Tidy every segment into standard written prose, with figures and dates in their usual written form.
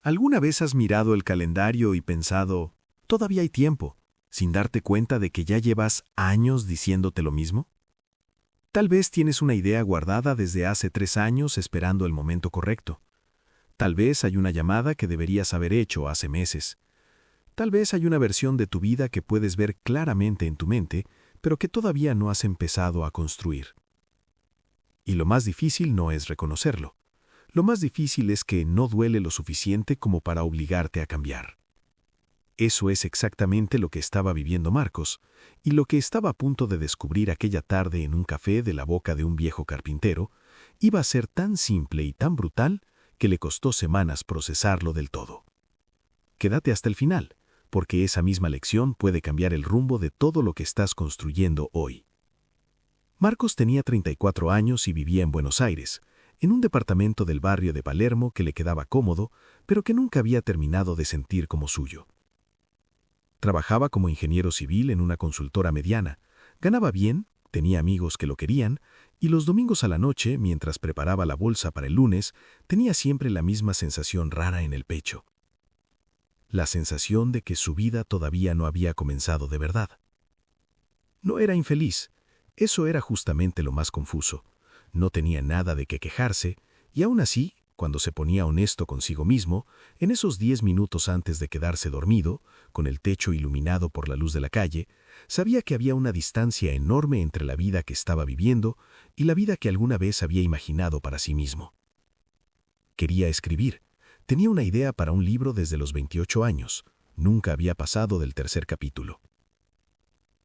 ¿Alguna vez has mirado el calendario y pensado, todavía hay tiempo, sin darte cuenta de que ya llevas años diciéndote lo mismo? Tal vez tienes una idea guardada desde hace 3 años esperando el momento correcto. Tal vez hay una llamada que deberías haber hecho hace meses. Tal vez hay una versión de tu vida que puedes ver claramente en tu mente, pero que todavía no has empezado a construir. Y lo más difícil no es reconocerlo. Lo más difícil es que no duele lo suficiente como para obligarte a cambiar. Eso es exactamente lo que estaba viviendo Marcos, y lo que estaba a punto de descubrir aquella tarde en un café de la boca de un viejo carpintero, iba a ser tan simple y tan brutal que le costó semanas procesarlo del todo. Quédate hasta el final, porque esa misma lección puede cambiar el rumbo de todo lo que estás construyendo hoy. Marcos tenía 34 años y vivía en Buenos Aires, en un departamento del barrio de Palermo que le quedaba cómodo, pero que nunca había terminado de sentir como suyo. Trabajaba como ingeniero civil en una consultora mediana, ganaba bien, tenía amigos que lo querían, y los domingos a la noche, mientras preparaba la bolsa para el lunes, tenía siempre la misma sensación rara en el pecho. La sensación de que su vida todavía no había comenzado de verdad. No era infeliz, eso era justamente lo más confuso. No tenía nada de qué quejarse, y aún así, cuando se ponía honesto consigo mismo, en esos 10 minutos antes de quedarse dormido, con el techo iluminado por la luz de la calle, sabía que había una distancia enorme entre la vida que estaba viviendo y la vida que alguna vez había imaginado para sí mismo. Quería escribir. Tenía una idea para un libro desde los 28 años. Nunca había pasado del 3er capítulo.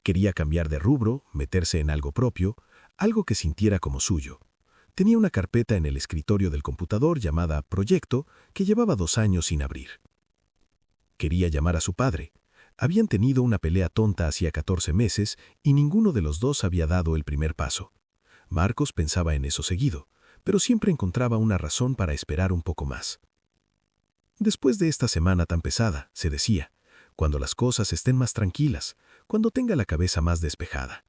Quería cambiar de rubro, meterse en algo propio, algo que sintiera como suyo. Tenía una carpeta en el escritorio del computador llamada Proyecto que llevaba 2 años sin abrir. Quería llamar a su padre. Habían tenido una pelea tonta hacía 14 meses y ninguno de los dos había dado el primer paso. Marcos pensaba en eso seguido, pero siempre encontraba una razón para esperar un poco más. Después de esta semana tan pesada, se decía, cuando las cosas estén más tranquilas, cuando tenga la cabeza más despejada.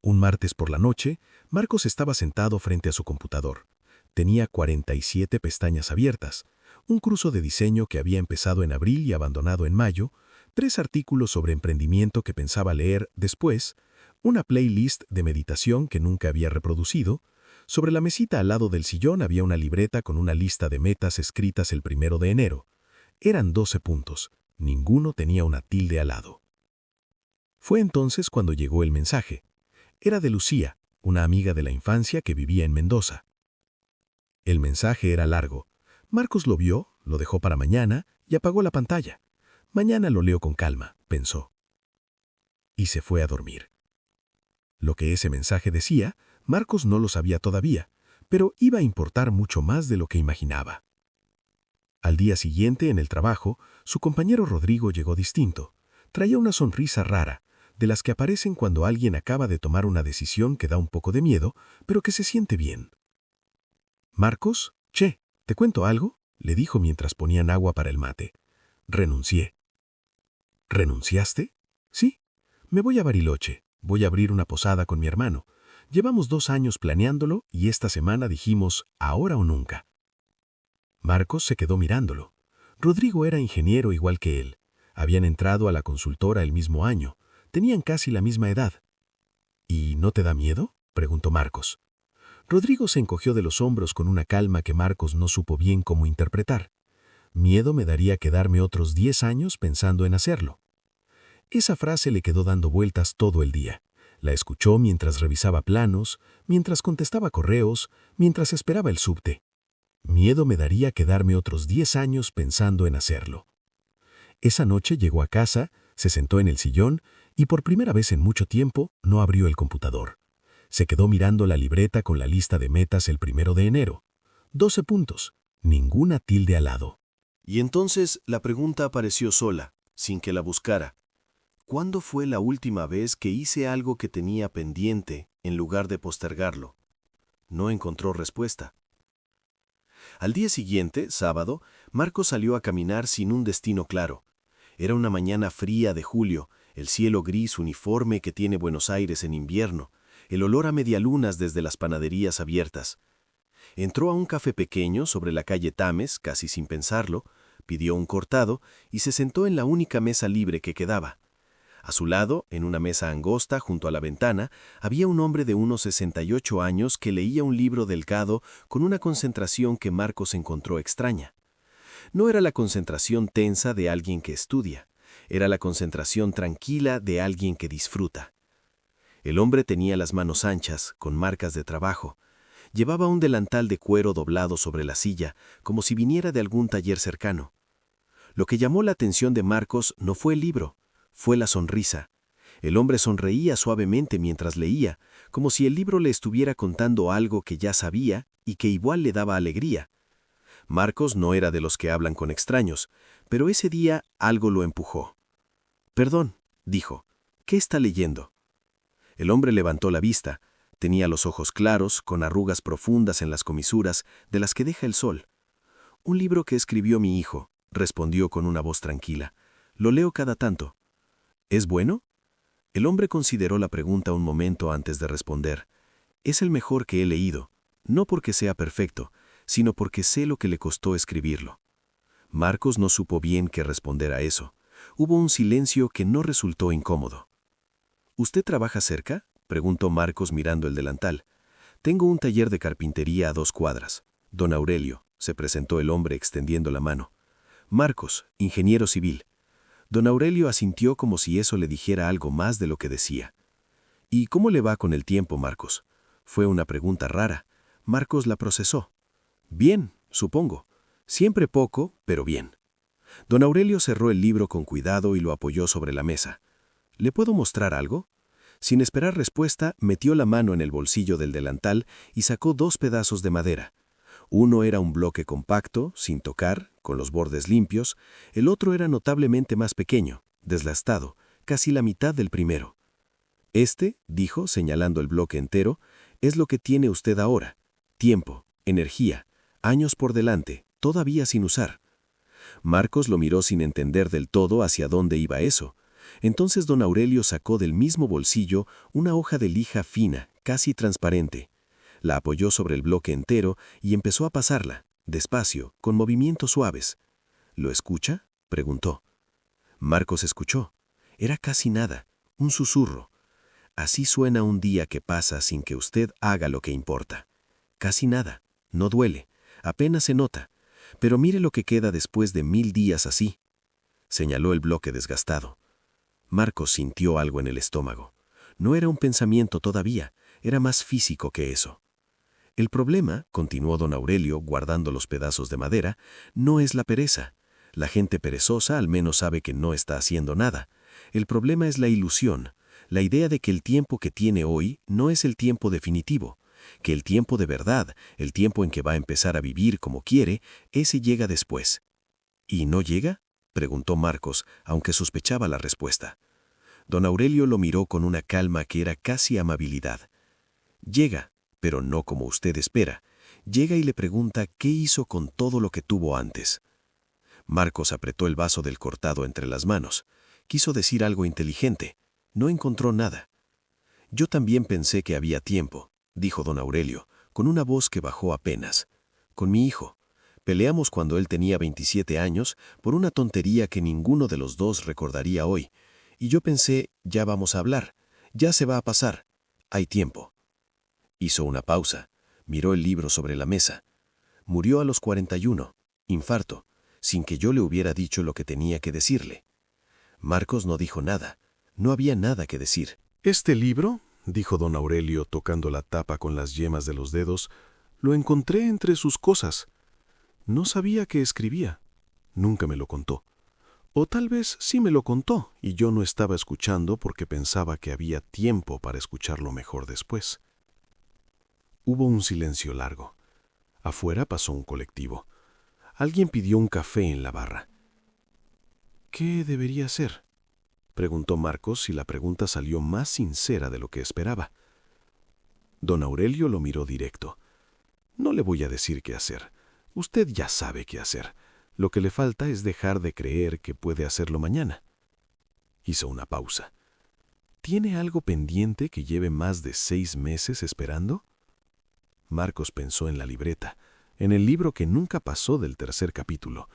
Un martes por la noche, Marcos estaba sentado frente a su computador. Tenía 47 pestañas abiertas, un cruzo de diseño que había empezado en abril y abandonado en mayo, 3 artículos sobre emprendimiento que pensaba leer después, una playlist de meditación que nunca había reproducido. Sobre la mesita al lado del sillón había una libreta con una lista de metas escritas el 1 de enero. Eran 12 puntos, ninguno tenía una tilde al lado. Fue entonces cuando llegó el mensaje. Era de Lucía, una amiga de la infancia que vivía en Mendoza. El mensaje era largo. Marcos lo vio, lo dejó para mañana y apagó la pantalla. Mañana lo leo con calma, pensó. Y se fue a dormir. Lo que ese mensaje decía, Marcos no lo sabía todavía, pero iba a importar mucho más de lo que imaginaba. Al día siguiente, en el trabajo, su compañero Rodrigo llegó distinto. Traía una sonrisa rara, de las que aparecen cuando alguien acaba de tomar una decisión que da un poco de miedo, pero que se siente bien. «Marcos, che, ¿te cuento algo?», le dijo mientras ponían agua para el mate. «Renuncié». «¿Renunciaste?». «Sí, me voy a Bariloche. Voy a abrir una posada con mi hermano. Llevamos 2 años planeándolo y esta semana dijimos, ahora o nunca». Marcos se quedó mirándolo. Rodrigo era ingeniero igual que él. Habían entrado a la consultora el mismo año. Tenían casi la misma edad. «¿Y no te da miedo?», preguntó Marcos. Rodrigo se encogió de los hombros con una calma que Marcos no supo bien cómo interpretar. «Miedo me daría quedarme otros 10 años pensando en hacerlo». Esa frase le quedó dando vueltas todo el día. La escuchó mientras revisaba planos, mientras contestaba correos, mientras esperaba el subte. «Miedo me daría quedarme otros 10 años pensando en hacerlo». Esa noche llegó a casa, se sentó en el sillón y por primera vez en mucho tiempo no abrió el computador. Se quedó mirando la libreta con la lista de metas el 1 de enero. 12 puntos, ninguna tilde al lado. Y entonces la pregunta apareció sola, sin que la buscara. ¿Cuándo fue la última vez que hice algo que tenía pendiente en lugar de postergarlo? No encontró respuesta. Al día siguiente, sábado, Marcos salió a caminar sin un destino claro. Era una mañana fría de julio, el cielo gris uniforme que tiene Buenos Aires en invierno, el olor a medialunas desde las panaderías abiertas. Entró a un café pequeño sobre la calle Tames, casi sin pensarlo, pidió un cortado y se sentó en la única mesa libre que quedaba. A su lado, en una mesa angosta junto a la ventana, había un hombre de unos 68 años que leía un libro delgado con una concentración que Marcos encontró extraña. No era la concentración tensa de alguien que estudia, era la concentración tranquila de alguien que disfruta. El hombre tenía las manos anchas, con marcas de trabajo. Llevaba un delantal de cuero doblado sobre la silla, como si viniera de algún taller cercano. Lo que llamó la atención de Marcos no fue el libro, fue la sonrisa. El hombre sonreía suavemente mientras leía, como si el libro le estuviera contando algo que ya sabía y que igual le daba alegría. Marcos no era de los que hablan con extraños, pero ese día algo lo empujó. «Perdón», dijo, «¿qué está leyendo?» El hombre levantó la vista. Tenía los ojos claros, con arrugas profundas en las comisuras, de las que deja el sol. «Un libro que escribió mi hijo», respondió con una voz tranquila. «Lo leo cada tanto». «¿Es bueno?» El hombre consideró la pregunta un momento antes de responder. «Es el mejor que he leído, no porque sea perfecto, sino porque sé lo que le costó escribirlo». Marcos no supo bien qué responder a eso. Hubo un silencio que no resultó incómodo. «¿Usted trabaja cerca?», preguntó Marcos mirando el delantal. «Tengo un taller de carpintería a 2 cuadras. Don Aurelio», se presentó el hombre extendiendo la mano. «Marcos, ingeniero civil». Don Aurelio asintió como si eso le dijera algo más de lo que decía. «¿Y cómo le va con el tiempo, Marcos?». Fue una pregunta rara. Marcos la procesó. «Bien, supongo. Siempre poco, pero bien». Don Aurelio cerró el libro con cuidado y lo apoyó sobre la mesa. «¿Le puedo mostrar algo?». Sin esperar respuesta, metió la mano en el bolsillo del delantal y sacó 2 pedazos de madera. Uno era un bloque compacto, sin tocar, con los bordes limpios. El otro era notablemente más pequeño, deslastado, casi la mitad del primero. «Este», dijo, señalando el bloque entero, «es lo que tiene usted ahora. Tiempo, energía, años por delante, todavía sin usar». Marcos lo miró sin entender del todo hacia dónde iba eso. Entonces don Aurelio sacó del mismo bolsillo una hoja de lija fina, casi transparente. La apoyó sobre el bloque entero y empezó a pasarla, despacio, con movimientos suaves. «¿Lo escucha?», preguntó. Marcos escuchó. Era casi nada, un susurro. Así suena un día que pasa sin que usted haga lo que importa. Casi nada, no duele, apenas se nota. Pero mire lo que queda después de 1000 días así. Señaló el bloque desgastado. Marcos sintió algo en el estómago. No era un pensamiento todavía, era más físico que eso. «El problema», continuó don Aurelio, guardando los pedazos de madera, «no es la pereza. La gente perezosa al menos sabe que no está haciendo nada. El problema es la ilusión, la idea de que el tiempo que tiene hoy no es el tiempo definitivo, que el tiempo de verdad, el tiempo en que va a empezar a vivir como quiere, ese llega después». «¿Y no llega?», preguntó Marcos, aunque sospechaba la respuesta. Don Aurelio lo miró con una calma que era casi amabilidad. «Llega, pero no como usted espera. Llega y le pregunta qué hizo con todo lo que tuvo antes». Marcos apretó el vaso del cortado entre las manos. Quiso decir algo inteligente. No encontró nada. «Yo también pensé que había tiempo», dijo don Aurelio, con una voz que bajó apenas. «Con mi hijo. Peleamos cuando él tenía 27 años por una tontería que ninguno de los dos recordaría hoy. Y yo pensé, ya vamos a hablar, ya se va a pasar. Hay tiempo». Hizo una pausa, miró el libro sobre la mesa. «Murió a los 41, infarto, sin que yo le hubiera dicho lo que tenía que decirle». Marcos no dijo nada. No había nada que decir. «Este libro», dijo don Aurelio tocando la tapa con las yemas de los dedos, «lo encontré entre sus cosas. No sabía que escribía. Nunca me lo contó. O tal vez sí me lo contó y yo no estaba escuchando porque pensaba que había tiempo para escucharlo mejor después». Hubo un silencio largo. Afuera pasó un colectivo. Alguien pidió un café en la barra. «¿Qué debería hacer?», preguntó Marcos y la pregunta salió más sincera de lo que esperaba. Don Aurelio lo miró directo. «No le voy a decir qué hacer. Usted ya sabe qué hacer. Lo que le falta es dejar de creer que puede hacerlo mañana». Hizo una pausa. «¿Tiene algo pendiente que lleve más de 6 meses esperando?». Marcos pensó en la libreta, en el libro que nunca pasó del tercer capítulo,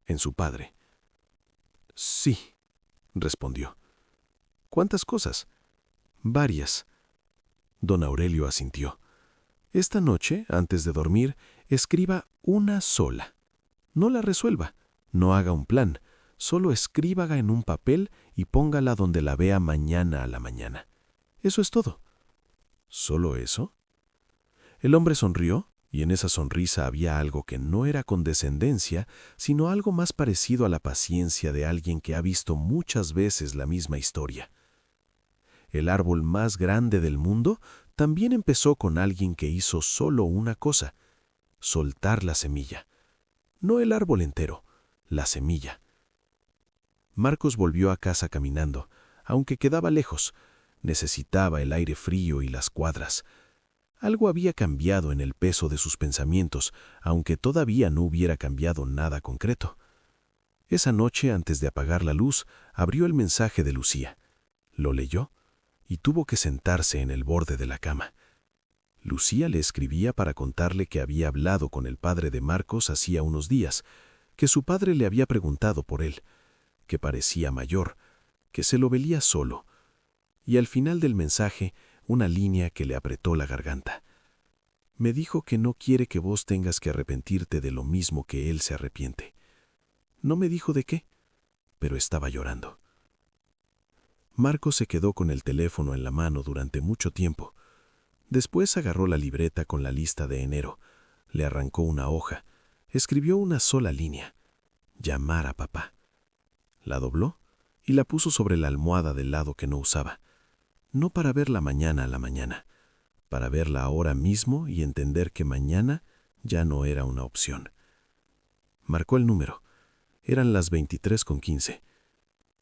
en su padre. Sí, respondió. ¿Cuántas cosas? Varias. Don Aurelio asintió. Esta noche, antes de dormir, escriba una sola. No la resuelva, no haga un plan, solo escríbala en un papel y póngala donde la vea mañana a la mañana. Eso es todo. ¿Solo eso? El hombre sonrió, y en esa sonrisa había algo que no era condescendencia, sino algo más parecido a la paciencia de alguien que ha visto muchas veces la misma historia. El árbol más grande del mundo también empezó con alguien que hizo solo una cosa: soltar la semilla. No el árbol entero, la semilla. Marcos volvió a casa caminando, aunque quedaba lejos. Necesitaba el aire frío y las cuadras. Algo había cambiado en el peso de sus pensamientos, aunque todavía no hubiera cambiado nada concreto. Esa noche, antes de apagar la luz, abrió el mensaje de Lucía. Lo leyó y tuvo que sentarse en el borde de la cama. Lucía le escribía para contarle que había hablado con el padre de Marcos hacía unos días, que su padre le había preguntado por él, que parecía mayor, que se lo veía solo, y al final del mensaje una línea que le apretó la garganta. Me dijo que no quiere que vos tengas que arrepentirte de lo mismo que él se arrepiente. No me dijo de qué, pero estaba llorando. Marcos se quedó con el teléfono en la mano durante mucho tiempo. Después agarró la libreta con la lista de enero, le arrancó una hoja, escribió una sola línea: llamar a papá. La dobló y la puso sobre la almohada del lado que no usaba. No para verla mañana a la mañana, para verla ahora mismo y entender que mañana ya no era una opción. Marcó el número. Eran las 23:15.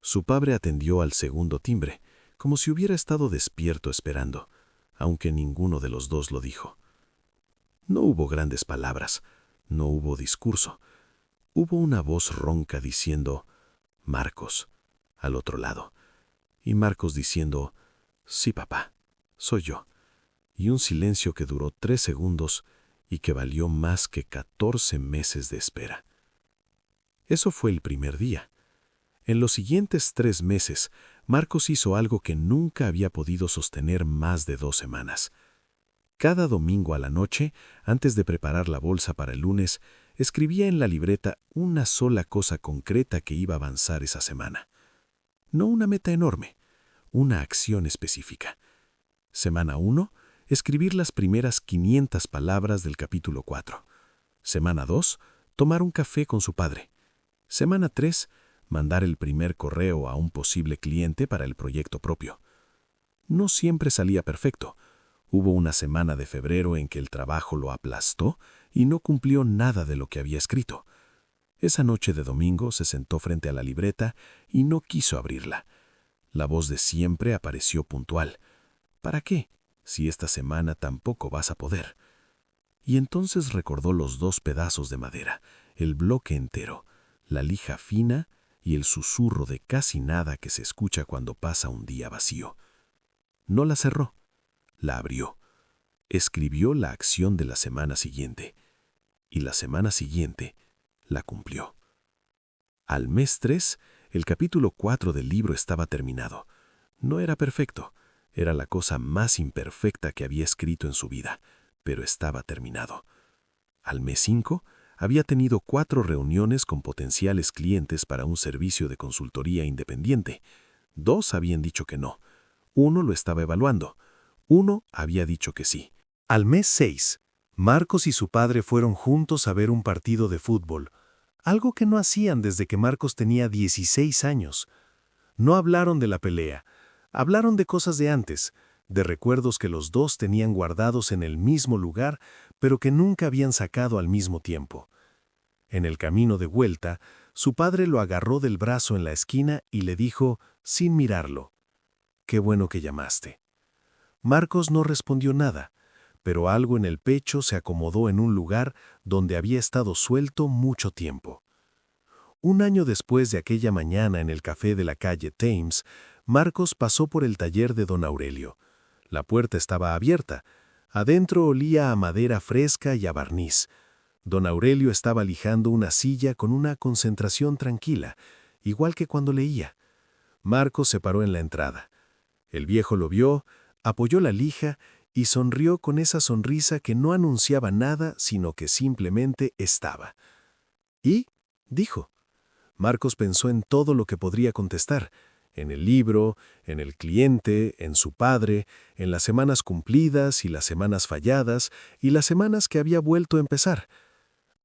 Su padre atendió al segundo timbre, como si hubiera estado despierto esperando, aunque ninguno de los dos lo dijo. No hubo grandes palabras, no hubo discurso. Hubo una voz ronca diciendo «Marcos», al otro lado, y Marcos diciendo «Sí, papá, soy yo», y un silencio que duró 3 segundos y que valió más que 14 meses de espera. Eso fue el primer día. En los siguientes 3 meses, Marcos hizo algo que nunca había podido sostener más de 2 semanas. Cada domingo a la noche, antes de preparar la bolsa para el lunes, escribía en la libreta una sola cosa concreta que iba a avanzar esa semana. No una meta enorme, una acción específica. Semana 1, escribir las primeras 500 palabras del capítulo 4. Semana 2, tomar un café con su padre. Semana 3, mandar el primer correo a un posible cliente para el proyecto propio. No siempre salía perfecto. Hubo una semana de febrero en que el trabajo lo aplastó y no cumplió nada de lo que había escrito. Esa noche de domingo se sentó frente a la libreta y no quiso abrirla. La voz de siempre apareció puntual. ¿Para qué, si esta semana tampoco vas a poder? Y entonces recordó los 2 pedazos de madera, el bloque entero, la lija fina y el susurro de casi nada que se escucha cuando pasa un día vacío. No la cerró, la abrió. Escribió la acción de la semana siguiente, y la semana siguiente la cumplió. Al mes 3, el capítulo 4 del libro estaba terminado. No era perfecto, era la cosa más imperfecta que había escrito en su vida, pero estaba terminado. Al mes 5, había tenido 4 reuniones con potenciales clientes para un servicio de consultoría independiente. 2 habían dicho que no. 1 lo estaba evaluando. 1 había dicho que sí. Al mes 6, Marcos y su padre fueron juntos a ver un partido de fútbol, algo que no hacían desde que Marcos tenía 16 años. No hablaron de la pelea, hablaron de cosas de antes, de recuerdos que los dos tenían guardados en el mismo lugar, pero que nunca habían sacado al mismo tiempo. En el camino de vuelta, su padre lo agarró del brazo en la esquina y le dijo, sin mirarlo, «Qué bueno que llamaste». Marcos no respondió nada, pero algo en el pecho se acomodó en un lugar donde había estado suelto mucho tiempo. Un año después de aquella mañana en el café de la calle Thames, Marcos pasó por el taller de don Aurelio. La puerta estaba abierta. Adentro olía a madera fresca y a barniz. Don Aurelio estaba lijando una silla con una concentración tranquila, igual que cuando leía. Marcos se paró en la entrada. El viejo lo vio, apoyó la lija y sonrió con esa sonrisa que no anunciaba nada, sino que simplemente estaba. «¿Y?», dijo. Marcos pensó en todo lo que podría contestar, en el libro, en el cliente, en su padre, en las semanas cumplidas y las semanas falladas y las semanas que había vuelto a empezar.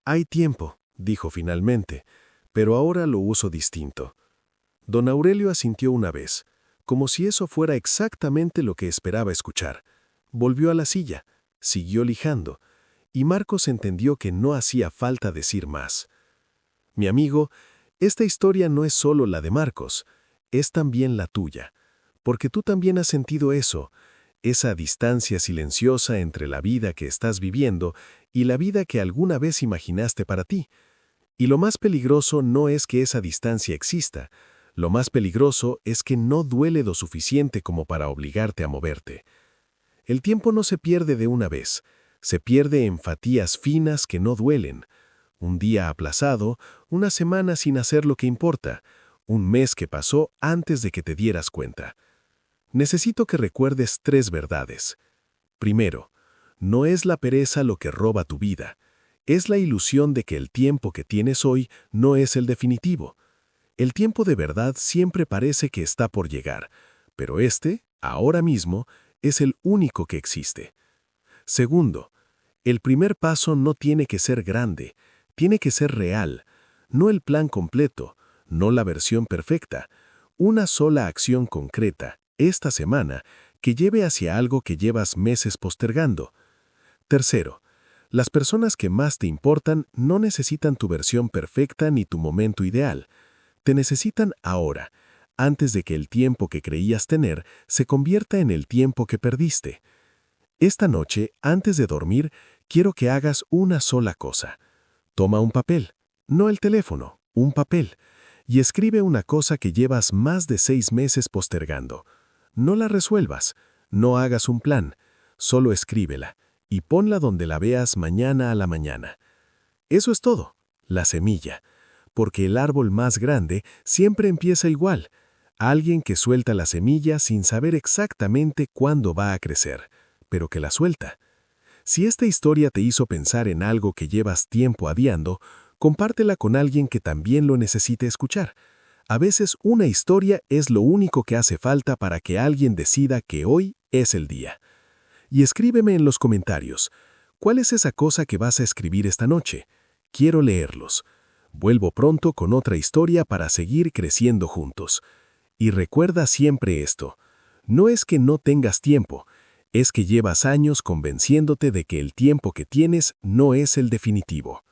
«Hay tiempo», dijo finalmente, «pero ahora lo uso distinto». Don Aurelio asintió una vez, como si eso fuera exactamente lo que esperaba escuchar. Volvió a la silla, siguió lijando, y Marcos entendió que no hacía falta decir más. «Mi amigo, esta historia no es solo la de Marcos, es también la tuya, porque tú también has sentido eso, esa distancia silenciosa entre la vida que estás viviendo y la vida que alguna vez imaginaste para ti. Y lo más peligroso no es que esa distancia exista, lo más peligroso es que no duele lo suficiente como para obligarte a moverte. El tiempo no se pierde de una vez, se pierde en fatigas finas que no duelen. Un día aplazado, una semana sin hacer lo que importa, un mes que pasó antes de que te dieras cuenta. Necesito que recuerdes 3 verdades. Primero, no es la pereza lo que roba tu vida, es la ilusión de que el tiempo que tienes hoy no es el definitivo. El tiempo de verdad siempre parece que está por llegar, pero ahora mismo, es el único que existe. Segundo, el primer paso no tiene que ser grande, tiene que ser real, no el plan completo, no la versión perfecta, una sola acción concreta, esta semana, que lleve hacia algo que llevas meses postergando. Tercero, las personas que más te importan no necesitan tu versión perfecta ni tu momento ideal. Te necesitan ahora, antes de que el tiempo que creías tener se convierta en el tiempo que perdiste. Esta noche, antes de dormir, quiero que hagas una sola cosa. Toma un papel, no el teléfono, un papel, y escribe una cosa que llevas más de 6 meses postergando. No la resuelvas, no hagas un plan, solo escríbela y ponla donde la veas mañana a la mañana. Eso es todo, la semilla, porque el árbol más grande siempre empieza igual, alguien que suelta la semilla sin saber exactamente cuándo va a crecer, pero que la suelta. Si esta historia te hizo pensar en algo que llevas tiempo adiando, compártela con alguien que también lo necesite escuchar. A veces una historia es lo único que hace falta para que alguien decida que hoy es el día. Y escríbeme en los comentarios, ¿cuál es esa cosa que vas a escribir esta noche? Quiero leerlos. Vuelvo pronto con otra historia para seguir creciendo juntos. Y recuerda siempre esto, no es que no tengas tiempo, es que llevas años convenciéndote de que el tiempo que tienes no es el definitivo.